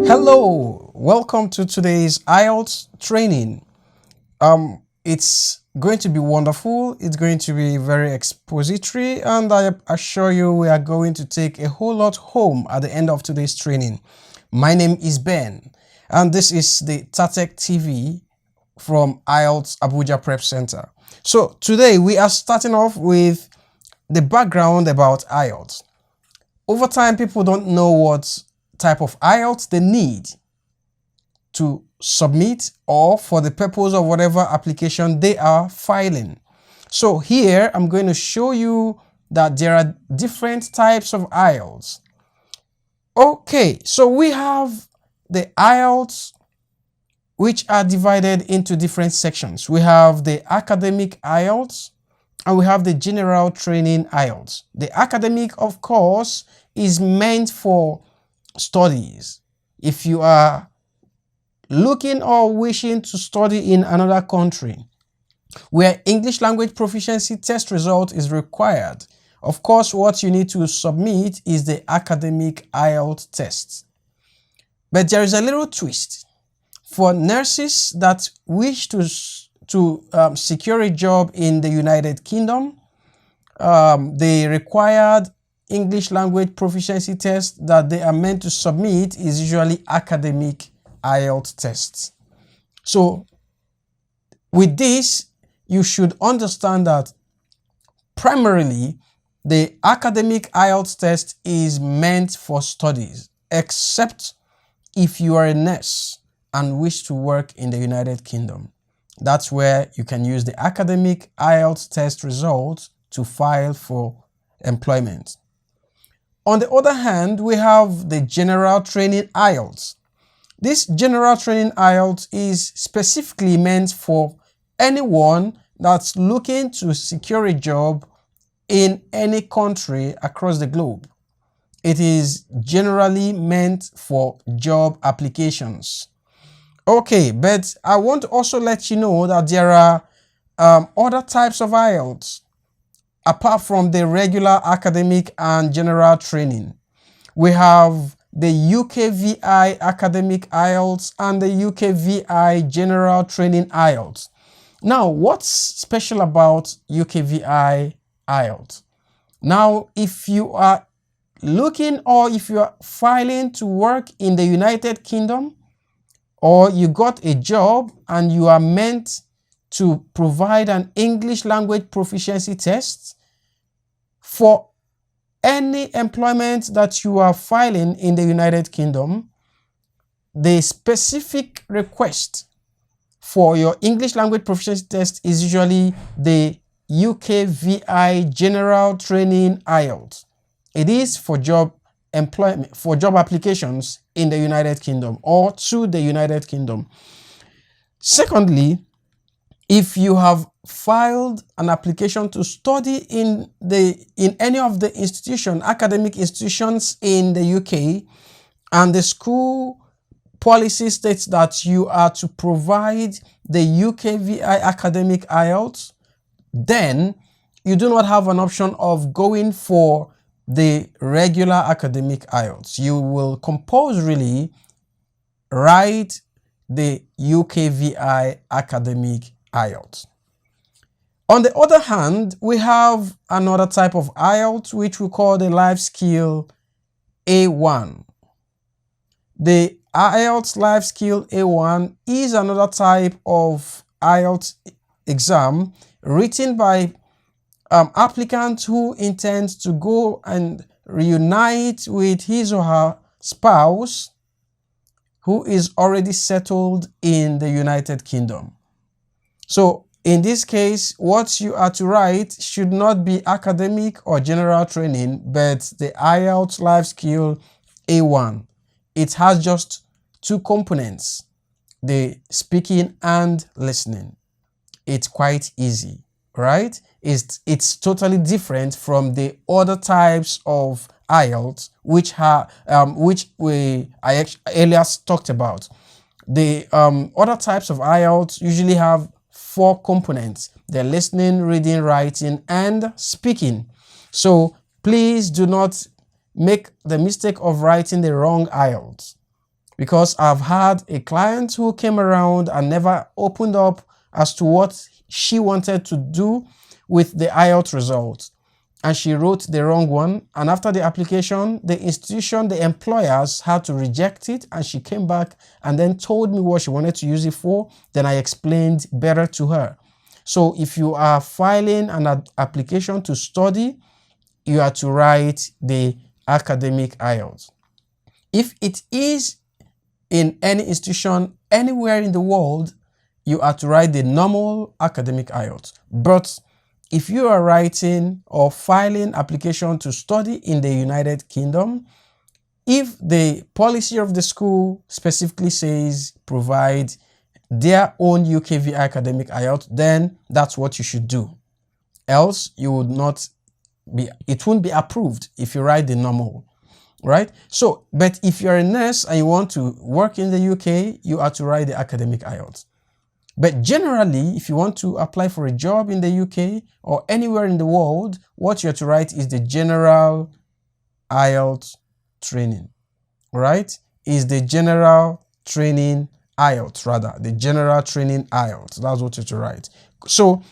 Hello, welcome to today's Ielts training. It's going to be wonderful. It's going to be very expository, and I assure you we are going to take a whole lot home at the end of today's training. My name is Ben, and this is the TATEC TV from Ielts ABUJA Prep Center. So today we are starting off with the background about Ielts. Over time, people don't know what type of Ielts they need to submit or for the purpose of whatever application they are filing. So here I'm going to show you that there are different types of Ielts. Okay, so we have the Ielts which are divided into different sections. We have the academic Ielts and we have the general training Ielts. The academic, of course, is meant for studies. If you are looking or wishing to study in another country where English language proficiency test result is required, of course what you need to submit is the academic IELTS test. But there is a little twist. For nurses that wish to secure a job in the United Kingdom, the required English language proficiency test that they are meant to submit is usually academic IELTS tests. So with this, you should understand that primarily the academic IELTS test is meant for studies, except if you are a nurse and wish to work in the United Kingdom. That's where you can use the academic IELTS test results to file for employment. On the other hand, we have the general training IELTS. This general training IELTS is specifically meant for anyone that's looking to secure a job in any country across the globe. It is generally meant for job applications. Okay, but I want to also let you know that there are other types of IELTS apart from the regular academic and general training. We have the UKVI academic IELTS and the UKVI general training IELTS. Now, what's special about UKVI IELTS? Now, if you are looking or if you are filing to work in the United Kingdom, or you got a job and you are meant to provide an English language proficiency test for any employment that you are filing in the United Kingdom, the specific request for your English language proficiency test is usually the UKVI General Training IELTS. It is for job applications in the United Kingdom or to the United Kingdom. Secondly, if you have filed an application to study in any of the academic institutions in the UK, and the school policy states that you are to provide the UKVI academic IELTS, then you do not have an option of going for the regular academic IELTS. You will compulsorily write the UKVI academic IELTS. On the other hand, we have another type of IELTS which we call the Life Skill A1. The IELTS Life Skill A1 is another type of IELTS exam written by applicant who intends to go and reunite with his or her spouse who is already settled in the United Kingdom. So in this case, what you are to write should not be academic or general training, but the IELTS Life Skill A1. It has just two components, the speaking and listening. It's quite easy, right? It's totally different from the other types of IELTS which I earlier talked about. The other types of IELTS usually have 4 components: the listening, reading, writing, and speaking. So please do not make the mistake of writing the wrong IELTS. because I've had a client who came around and never opened up as to what she wanted to do with the IELTS results. And she wrote the wrong one. And after the application, the institution, the employers had to reject it. And she came back and then told me what she wanted to use it for. Then I explained better to her. So if you are filing an application to study, you are to write the academic IELTS. If it is in any institution anywhere in the world, you are to write the normal academic IELTS. But if you are writing or filing application to study in the United Kingdom, if the policy of the school specifically says provide their own UKV academic IELTS, then that's what you should do. Else you would not be, it won't be approved if you write the normal, right? So, but if you're a nurse and you want to work in the UK, you are to write the academic IELTS. But generally, if you want to apply for a job in the UK or anywhere in the world, what you have to write is the general IELTS training, right? Is the general training IELTS, rather, the general training IELTS. That's what you have to write. So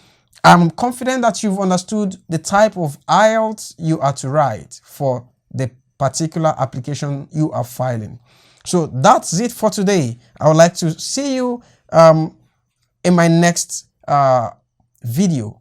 I'm confident that you've understood the type of IELTS you are to write for the particular application you are filing. So that's it for today. I would like to see you in my next video.